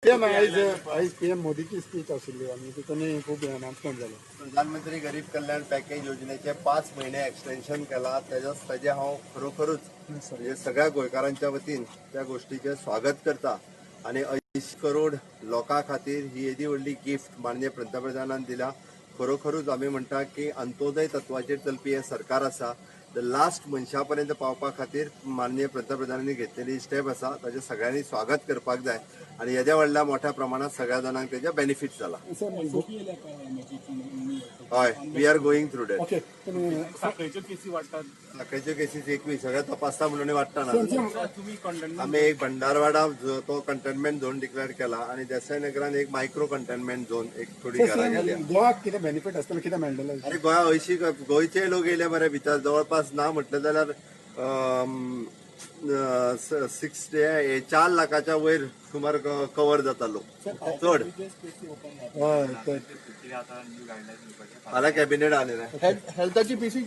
आयज पीएम मोदीची स्पीच आशिल्ली आनी तितून खूब अनाउन्समेंट जालो. प्रधानमंत्री गरीब कल्याण पॅकेज योजनेचे 5 महिने एक्सटेन्शन केला. ताजे हांव खरोखरूच म्हणजे सगळ्या गोंयकारांच्या वतीन त्या गोष्टीचे स्वागत करता. आणि 80 करोड लोकां खातीर ही येदी व्हडली गिफ्ट माननीय पंतप्रधानान दिला. खरोखरूच आमी म्हणटा की अंत्योदय तत्वाचेर चलपी हें सरकार आसा. द लास्ट मनशा पर्यंत पावपा खातीर माननीय पंतप्रधानांनी घेतलेली स्टेप आसा. ताजें सगळ्यांनी स्वागत करपाक जाय आणि येद्या व्हडल्या मोठ्या प्रमाणात सगळ्या जाणांक तेजे बेनिफीट जाला. हय, we are going through that. साखरेच्यो केसी वाडटात. साखरेच्यो केसीस 21 सगळे तपासता म्हणून वाडटाना. आमी एक भंडारवाडा तो कंटेनमेंट झोन डिक्लेअर केला आणि देसाई नगरान एक मायक्रो कंटेनमेंट झोन एक थोडी घरां गेल्या. गोवाक कितें बेनिफीट आसतलें, कितें मेळटलें? अरे गोंया 80 गोंयचे लोक येयले बरे भितर जवळपास ना म्हटलं जाल्यार 4 लाखाच्या वयर सुमार कव्हर जाता लोक चड. हय, फाल्यां कॅबिनेट आलें. हेल्थाची पीसी